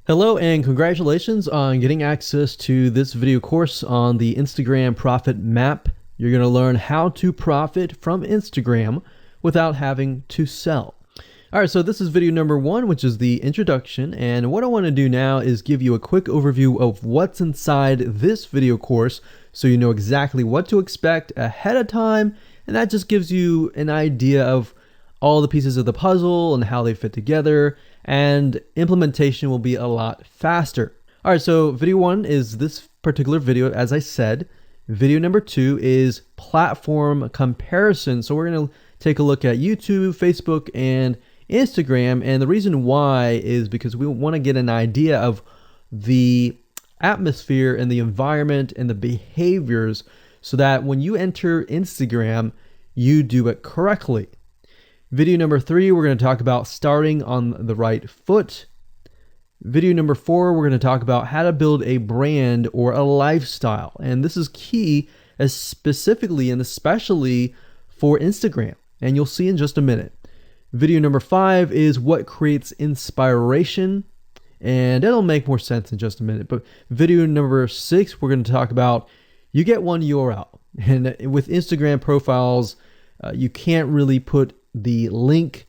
Hello and congratulations on getting access to this video course on the Instagram Profit Map. You're going to learn how to profit from Instagram without having to sell. All right, so this is video number 1, which is the introduction. And what I want to do now is give you a quick overview of what's inside this video course so you know exactly what to expect ahead of time. And that just gives you an idea of all the pieces of the puzzle and how they fit together, and implementation will be a lot faster. All right, so video 1 is this particular video, as I said. Video number 2 is platform comparison. So we're going to take a look at YouTube, Facebook, and Instagram. And the reason why is because we want to get an idea of the atmosphere and the environment and the behaviors so that when you enter Instagram, you do it correctly. Video number 3, we're going to talk about starting on the right foot. Video number 4, we're going to talk about how to build a brand or a lifestyle. And this is key, as specifically and especially for Instagram. And you'll see in just a minute. Video number 5 is what creates inspiration. And it'll make more sense in just a minute. But video number 6, we're going to talk about you get one URL. And with Instagram profiles, you can't really put the link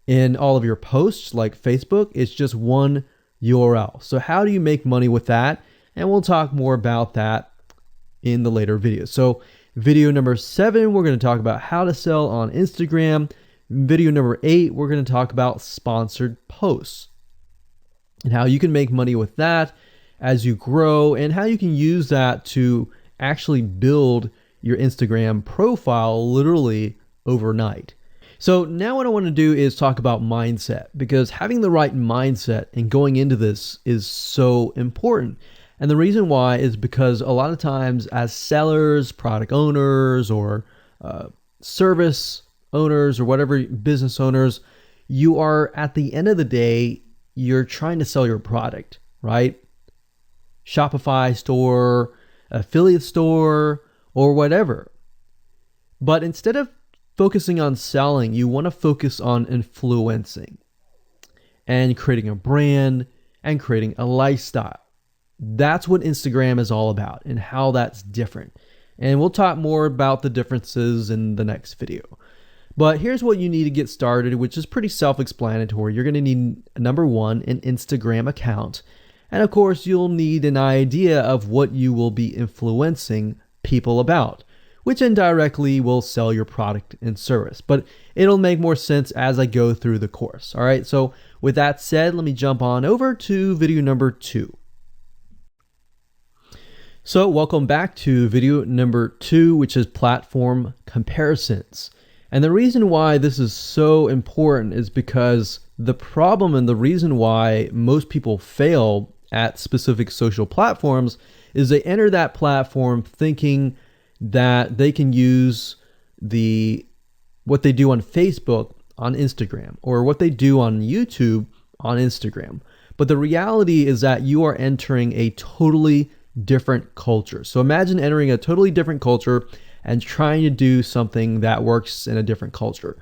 in all of your posts like Facebook. It's just one URL. So how do you make money with that? And we'll talk more about that in the later videos. So video number 7, we're going to talk about how to sell on Instagram. Video number 8, we're going to talk about sponsored posts and how you can make money with that as you grow, and how you can use that to actually build your Instagram profile literally overnight. So now what I want to do is talk about mindset, because having the right mindset and going into this is so important. And the reason why is because a lot of times as sellers, product owners, or service owners, or whatever business owners, you are, at the end of the day, you're trying to sell your product, right? Shopify store, affiliate store, or whatever. But instead of focusing on selling, you want to focus on influencing and creating a brand and creating a lifestyle. That's what Instagram is all about and how that's different. And we'll talk more about the differences in the next video. But here's what you need to get started, which is pretty self-explanatory. You're going to need, number 1, an Instagram account. And of course, you'll need an idea of what you will be influencing people about, which indirectly will sell your product and service. But it'll make more sense as I go through the course. All right, so with that said, let me jump on over to video number 2. So welcome back to video number 2, which is platform comparisons. And the reason why this is so important is because the problem and the reason why most people fail at specific social platforms is they enter that platform thinking that they can use what they do on Facebook on Instagram, or what they do on YouTube on Instagram. But the reality is that you are entering a totally different culture. So imagine entering a totally different culture and trying to do something that works in a different culture.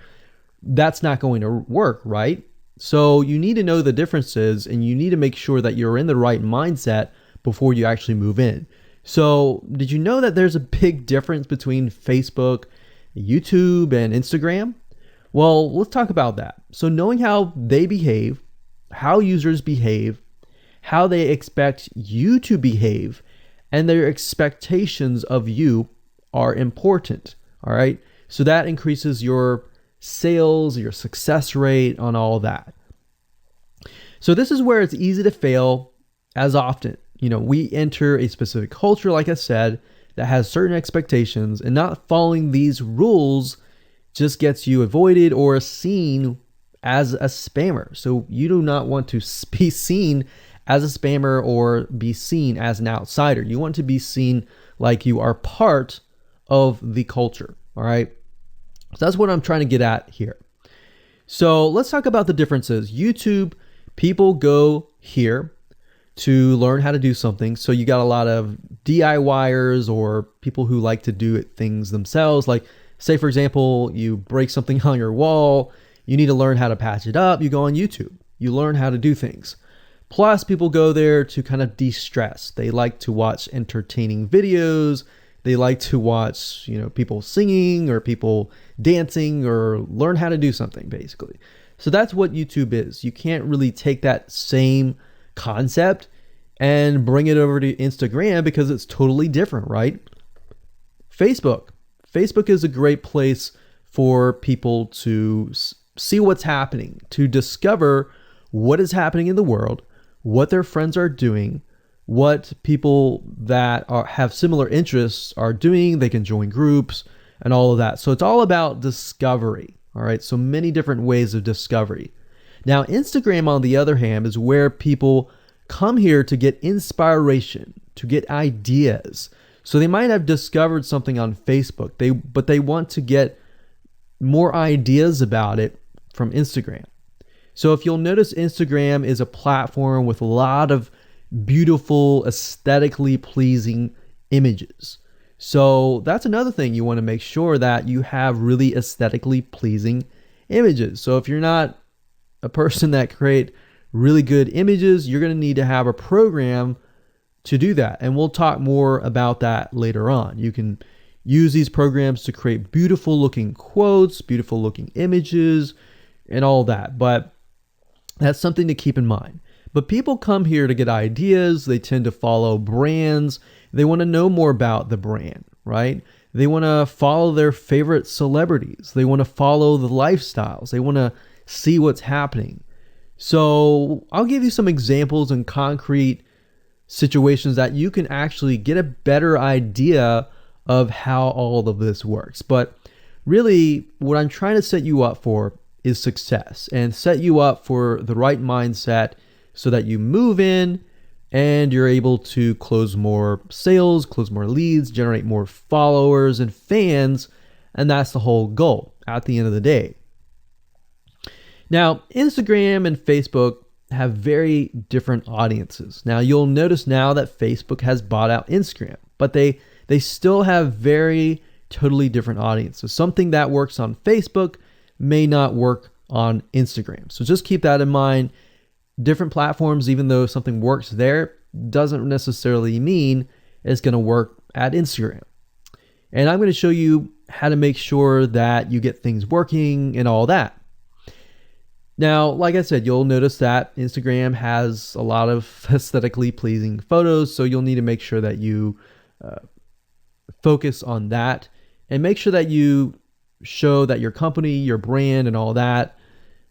That's not going to work, right? So you need to know the differences, and you need to make sure that you're in the right mindset before you actually move in. So did you know that there's a big difference between Facebook, YouTube, and Instagram? Well, let's talk about that. So knowing how they behave, how users behave, how they expect you to behave, and their expectations of you are important. All right. So that increases your sales, your success rate on all that. So this is where it's easy to fail as often. We enter a specific culture, like I said, that has certain expectations, and not following these rules just gets you avoided or seen as a spammer. So you do not want to be seen as a spammer or be seen as an outsider. You want to be seen like you are part of the culture. All right. So that's what I'm trying to get at here. So let's talk about the differences. YouTube, people go here to learn how to do something. So you got a lot of DIYers, or people who like to do things themselves. Like, say, for example, you break something on your wall, you need to learn how to patch it up. You go on YouTube, you learn how to do things. Plus, people go there to kind of de-stress. They like to watch entertaining videos. They like to watch, people singing or people dancing or learn how to do something, basically. So that's what YouTube is. You can't really take that same concept and bring it over to Instagram because it's totally different, right? Facebook is a great place for people to see what's happening, to discover what is happening in the world, what their friends are doing, what people that have similar interests are doing. They can join groups and all of that. So it's all about discovery. All right. So many different ways of discovery. Now, Instagram, on the other hand, is where people come here to get inspiration, to get ideas. So they might have discovered something on Facebook, but they want to get more ideas about it from Instagram. So if you'll notice, Instagram is a platform with a lot of beautiful, aesthetically pleasing images. So that's another thing. You want to make sure that you have really aesthetically pleasing images. So if you're not a person that create really good images, you're going to need to have a program to do that. And we'll talk more about that later on. You can use these programs to create beautiful looking quotes, beautiful looking images, and all that. But that's something to keep in mind. But people come here to get ideas. They tend to follow brands. They want to know more about the brand, right? They want to follow their favorite celebrities. They want to follow the lifestyles. They want to see what's happening. So I'll give you some examples and concrete situations that you can actually get a better idea of how all of this works. But really, what I'm trying to set you up for is success, and set you up for the right mindset so that you move in and you're able to close more sales, close more leads, generate more followers and fans. And that's the whole goal at the end of the day. Now, Instagram and Facebook have very different audiences. Now, you'll notice now that Facebook has bought out Instagram, but they still have very totally different audiences. Something that works on Facebook may not work on Instagram. So just keep that in mind. Different platforms, even though something works there, doesn't necessarily mean it's going to work at Instagram. And I'm going to show you how to make sure that you get things working and all that. Now, like I said, you'll notice that Instagram has a lot of aesthetically pleasing photos, so you'll need to make sure that you focus on that and make sure that you show that your company, your brand, and all that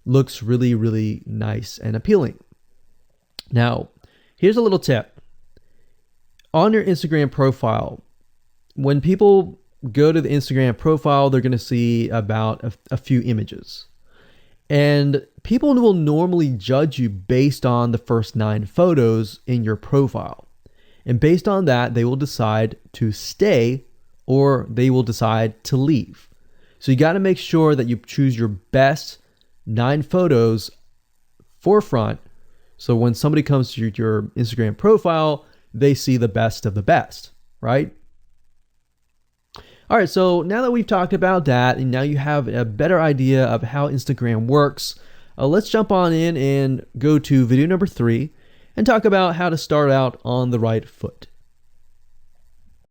looks really, really nice and appealing. Now, here's a little tip. On your Instagram profile, when people go to the Instagram profile, they're going to see about a few images. And people will normally judge you based on the first 9 photos in your profile. And based on that, they will decide to stay or they will decide to leave. So you got to make sure that you choose your best 9 photos forefront. So when somebody comes to your Instagram profile, they see the best of the best, right? All right, so now that we've talked about that, and now you have a better idea of how Instagram works, let's jump on in and go to video number 3 and talk about how to start out on the right foot.